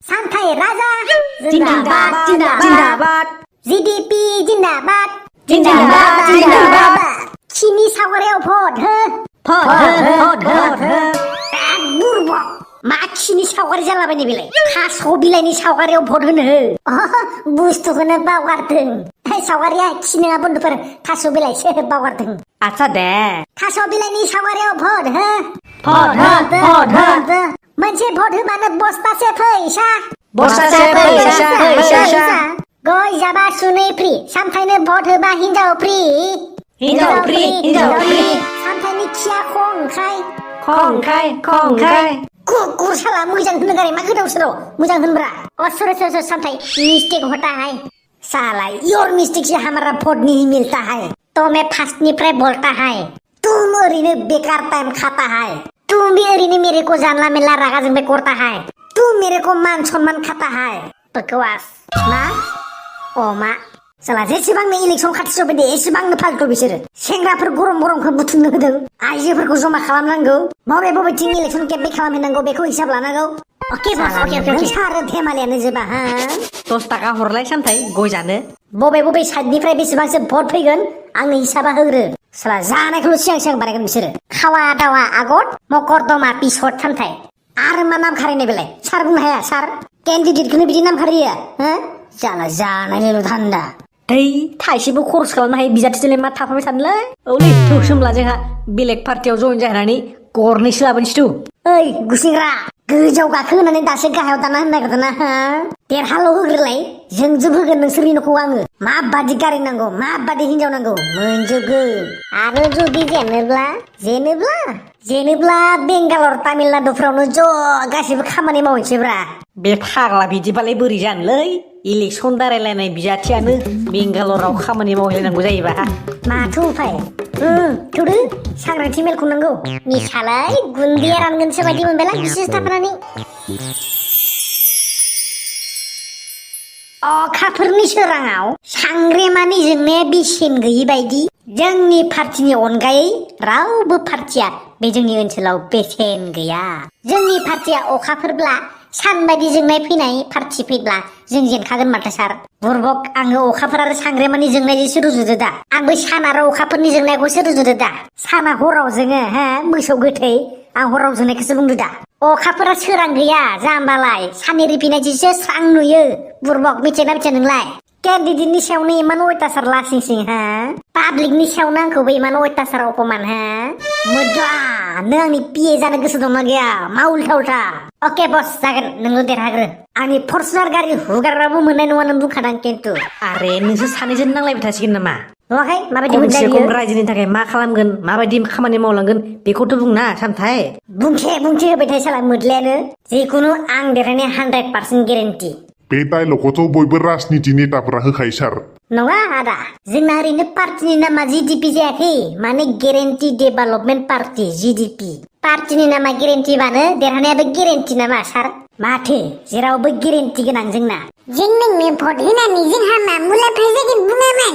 सानथाइ राजा जिंदाबाद जिंदाबाद GDP जिंदाबाद जिंदाबाद खिनि सावगारियाव भट हो भट हो बुरबक मा खिनि सावगारि जालाबायनो बेलाय थास' बिलाइनि सावगारियाव भट होनो हो बुस्थुखौनो बावगारदों सावगारिया खि नङा बन्दुफोर थास' बिलाइसो बावगारदों आच्छा दे थास' बिलाइनि सावगारियाव भट हो भट हो मोनसे भट होबानो बस्थासे फैसा फैसा गय जाबा सुनै फ्रि सामथाइनो भट होबा हिनजाव फ्रि हिनजाव फ्रि सामथाइनि खिया खंखाय कुकुर साला मोजां होनो गारे मा गोदाव सोराव मोजां होनब्रा सर सामथाइ मिस्टेक होता है साला योर मिस्टेक से हमारा वोट नहीं मिलता है तो मैं फर्स्टनिफ्राय बोलता है तुम ओरैनो बेकार टाइम खाता है तुम भी ओरैनो मेरे को जानला मेला रागा जोंबाय करता है तुम मेरे को मान सम्मान खाता है बकवास मा अमा साला जेसेबांनो इलेक्सन खाथि सफैदो एसेबांनो फाल्तु बिसोरो सेंग्राफोर गरमखौ बुथुमनो होदों आइजोफोरखौ जमा खालामनांगौ बबेथिं इलेक्सन केम्पेइन खालामहैनांगौ बेखौ हिसाब लानांगौ अके सारो धेमालियानो जोबा हा 10 ताका हरलाय सामथाइ गय जानो बबे साइडनिफ्राय बेसेबांसो भट फैगोन आंनो हिसाबा होग्रो साला जानायखौल' सिगां बानायगोन बिसोरो खावा दावा आगत मकरदमा पिसत सामथाइ आरो मा नाम खारिनाय बेलाय सार बुंनो हाया सार केन्डिडेटखौनो बिदि नाम खारियो हो जाला जानायनिल' धान्दा दै थाइसेबो खरस खालामनो हायो बिजाथिजोंलाय मा थाफाबाय थानोलै औलै थौसोमला जोंहा बेलेग पार्टियाव जइन जाहैनानै गरनैसो लाबोनोसै थौ ओइ गुसिंग्रा गोजौआव गाखो होनानै दासो गाहायाव दाना होनो नागिरदोंना हा देरहाल' होग्रोलाय जोंजों होगोन नोंसोरनि न'खौ आङो माबादि गारि नांगौ माबादि हिनजाव नांगौ मोनजोबगोन आरो जुदि जेनोब्ला बेंगालर तामिलनाडुफ्रावनो ज' गासिबो खामानि मावहैसैब्रा बे फाग्ला बिदिबालाय बोरै जानोलै इलेक्सन दारायलायनाय बिजाथियानो बेंगालराव खामानि मावहैनांगौ जायोबा माथो उफाय थौदो सांग्रांथि मेलखौ नांगौ मिसालाय गुन्दैया रानगोनसो बायदि मोनबायलां बिसोर थाफानानै अखाफोरनि सोराङाव सांग्रेमानि जोंनाया बेसेन गैयि बायदि जोंनि पार्टिनि अनगायै रावबो पार्टिया बे जोंनि ओनसोलाव बेसेन गैया जोंनि पार्टिया अखाफोरब्ला सान बायदि जोंनाय फैनाय पार्टि फैब्ला जों जेनखागोन माथो सार बुरबक आङो अखाफोर आरो सांग्रेमानि जोंनायजोंसो रुजुदो दा आंबो सान आरो अखाफोरनि जोंनायखौसो रुजुदो दा साना हराव जोङो हो मोसौ गोथै आं हराव जोंनायखौसो बुंदो दा अखाफोरा सोरां गैया जाम्बालाय साननि रिफिनायजोंसो स्रां नुयो बुरबक मिथिया नोंलाय केन्डिडेटनि सायावनो इमान अयथासार लासिंसिं हा पाब्लिकनि सायावनो आंखौबो इमान अयथासार अपमान हा मोदा नों आंनि पिए जानो गोसो दंना गैया मा उल्था अके बस जागोन नोंल' देरहाग्रो आंनि फर्सुनार गारि हुगाराबो मोननाय नङा नों बुंखादां खिन्थु आरे नोंसोर सानैजों नांलायबाय थासिगोन नामा नुवाखै माबायदि खमसे खम रायजोनि थाखाय मा खालामगोन माबायदि खामानि मावलांगोन बेखौथ' बुंना सामथाइ बुंथे होबाय थायो साला मोदलायानो जिखुनु आं देरहानाय 100% गेरेन्टि बे डायलगखौथ' बयबो राजनिति नेताफोरा होखायो सार नङा आदा जोंना ओरैनो पार्टिनि नामा जिडिपि जायाखै माने गेरेन्टि डेभेलपमेन्ट पार्टि जिडिपि पार्टिनि नामा गेरेन्टिबानो देरहानायाबो गेरेन्टि नामा सार माथो जेरावबो गेरेन्टि गोनां जोंना जों नोंनो भट होनानै जोंहा मा मुलाम्फा जागोन बुङा माने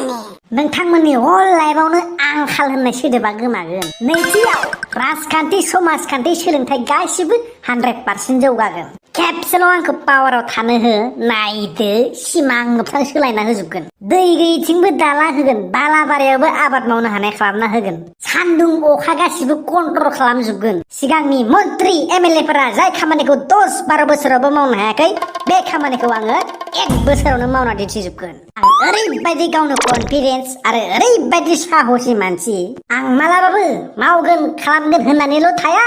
नोंथांमोननि हल लाइफआवनो आंखाल होननाय सोदोबा गोमागोन नैथियाव राजखान्थि समाजखान्थि सोलोंथाइ गासिबो 100% जौगागोन खेबसेल' आंखौ पावाराव थानो हो नायदो सिमां मोगथां सोलायना होजोबगोन दै गैयैथिंबो दाला होगोन बालाबारियावबो आबाद मावनो हानाय खालामना होगोन सान्दुं अखा गासिबो कन्ट्रल खालामजोबगोन सिगांनि मन्त्रि एमएलए फोरा जाय खामानिखौ 10-12 बोसोरावबो मावनो हायाखै बे खामानिखौ आङो 1 बोसोरावनो मावना दिन्थिजोबगोन आं ओरैबायदि गावनो कनफिडेन्स आरो ओरैबायदि साहसि मानसि आं मालाबाबो मावगोन खालामगोन होननानैल' थाया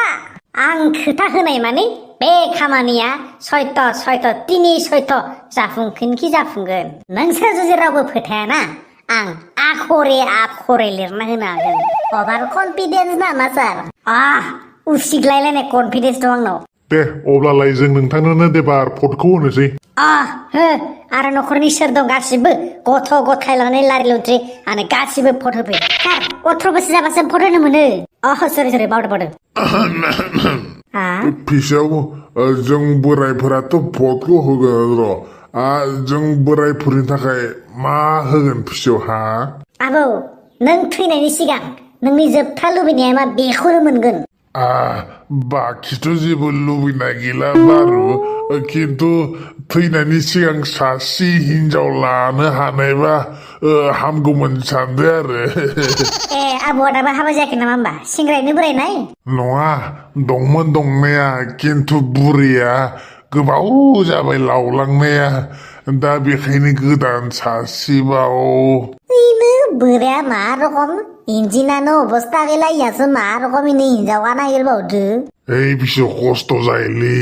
आं खोथा होनाय माने बे खामानिया सयथ' तिनि सयथ' जाफुंगोन जाफुंगोन नोंसोर जुदि रावबो फोथायाना आं आखरे लिरना होनो हागोन अभार कनफिडेन्स नामा सार उसिग्लायलायनाय कनफिडेन्स दं आंनाव दे अब्लालाय जों नोंथांनोनो देबार भटखौ होनोसै हो आरो न'खरनि सोर दं गासिबो गथ' गथाय लानानै लारि लुद्रि आंनो गासिबो भट होफै सार 18 बोसोर जाबासो भट होनो मोनो सरि बावदो फिसाव जों बोरायफोराथ' भटखौ होगोन र' जों बोरायफोरनि थाखाय मा होगोन फिसाव हा आबौ नों थैनायनि सिगां नोंनि जोबथा लुबैनाया मा बेखौनो मोनगोन बाखिथ' जेबो लुबैनाय गैला बारु खिन्थु थैनायनि सिगां सासे हिनजाव लानो हानायबा हामगौमोन सानदो आरो ए आबौआ दाबो हाबा जायाखै नामा होमबा सेंग्रायैनो बोरायनाय नङा दंमोन दंनाया खिन्थु बुरैया गोबाव जाबाय लावलांनाया दा बेखायनो गोदान सासेबाव इनो बोराया मा रखम इन्जिनानो अबस्था गैला इयासो मा रखम इनो हिनजावा नागिरबावदो ओइ बिसि खस्थ' जायोलै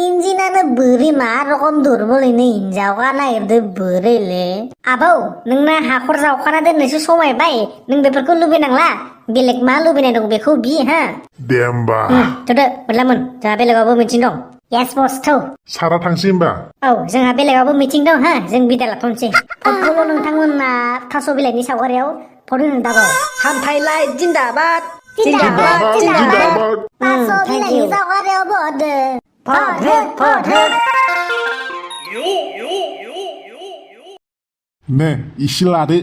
इन्जिनानो बोरै मा रखम दुरबल इनो हिनजावा नागिरदो बोरैले आबौ नोंना हाखर जावखाना दोननोसो समायबाय नों बेफोरखौ लुबैनांला बेलेग मा लुबैनाय दं बेखौ बि हा दे होमबा थ'दो मोनलामोन जोंहा बेलेगावबो मिटिं दं येस बस थौ सारा थांसै होमबा औ जोंहा बेलेगावबो मिटिं दं हा जों बिदा लाथ'नोसै फटखौल' नोंथांमोना थास' बिलाइनि सावगारियाव फट होनो दाबाव सामथाइलाय जिन्दाबाद जिन्दाबाद जिन्दाबाद थास' बिलाइनि सावगारियावबो हरदो फट हो फट हो ने इसे लादो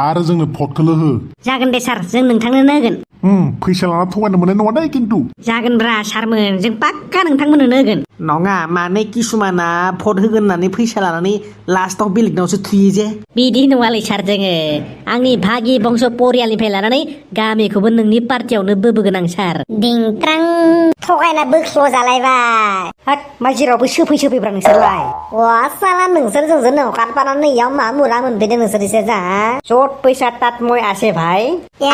आरो जोंनो फटखौल' हो जागोन दे सार जों नोंथांनोनो होगोन फैसा लाना थगायनो मोननाय नङा दे खिन्थु जागोनब्रा सारमोन जों पाक्का नोंथांमोननो होगोन नङा माने किसुमाना भट होगोन होननानै फैसा लानानै लास्टाव बेलेगनावसो थुयो जे बिदि नङालै सार जोङो आंनि भागि बंश परियालनिफ्राय लानानै गामिखौबो नोंनि पार्टियावनो बोबोगोन आं सार दिंत्रां थगायना बोख्ल' जालायबाय हाट मा जेरावबो सोफैब्रा नोंसोरलाय वा साला नोंसोर जोंजों नंखारफानानै इयाव मा मुरा मोनफैदों नोंसोर इसे जा जट पैसा तात मय आसे भाई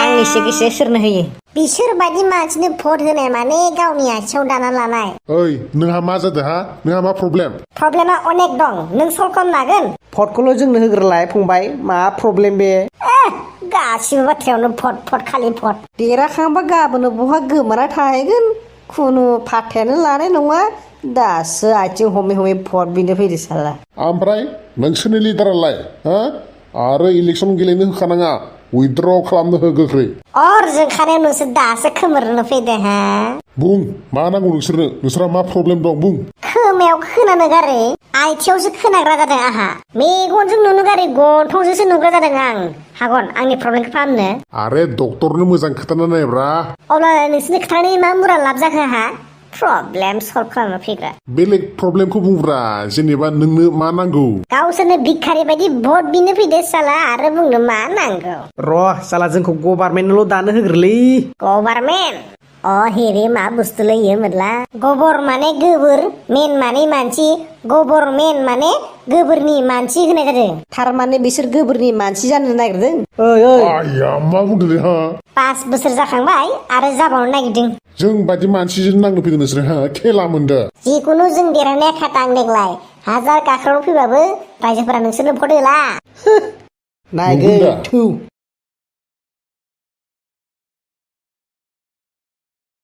आंनि सिगिसे सोरनो होयो बिसोर बायदि मानसिनो भट होनाय माने गावनि आथिङाव दाना लानाय ओइ नोंहा मा जादों हा नोंहा मा प्रब्लेम प्रब्लेमा अनेक दं नों सल्भ खालामनो हागोन भटखौल' जोंनो होग्रोलाय फंबाय मा प्रब्लेम बे गासिबो बाथ्रायावनो भट खालि भट देराखांबा गाबोनो बहा गोमाना थाहैगोन खुनु फाथायानो लानाय नङा दासो आथिं हमै हमै भट बिनो फैदो साला ओमफ्राय नोंसोरनि लिडारालाय हा आरो इलेक्सन गेलेनो होखानाङा उइथड्र खालामनो हो गोख्रै अर जोंखानायाव नोंसोर दासो खोमोरनो फैदो हा बुं मा नांगौ नोंसोरहा मा प्रब्लेम दं बुं खोमायाव खोनानो गारै आथियावसो खोनाग्रा जादों आहा मेगनजों नुनो गारै गन्थंजोंसो नुग्रा जादों आं हागन आंनि प्रब्लेमखौ फाहामनो आरे डक्टरनो मोजां खोथाना नायब्रा अब्ला नोंसोरनि खोथानि मा मुरा लाब जाखो हा प्रब्लेम सल्भ खालामनो फैग्रा बेलेग प्रब्लेमखौ बुंब्रा जेनेबा नोंनो मा नांगौ गावसोरनो भिखारि बायदि भट बिनो फैदो साला आरो बुंनो मा नांगौ र' साला जोंखौ गभार्नमेन्टल' दानो होग्रोलै गभार्नमेन्ट अ हेरे मा बुस्थुलै इयो मोनला गोबर माने गोबोर मेन माने मानसि गभर्नमेन्ट माने गोबोरनि मानसि होनाय जादों थारमाने बिसोर गोबोरनि मानसि जानो नागिरदों ओइ ओइ आया मा बुंदों हा 5 बोसोर जाखांबाय आरो जाबावनो नागिरदों जों बायदि मानसिजों नांनो फैदों नोंसोर हा खेला मोनदो जिखुनु जों देरहानाया खाटां देग्लाय 1000 गाख्राव फैबाबो रायजोफोरा नोंसोरनो भट होला नायगोन थु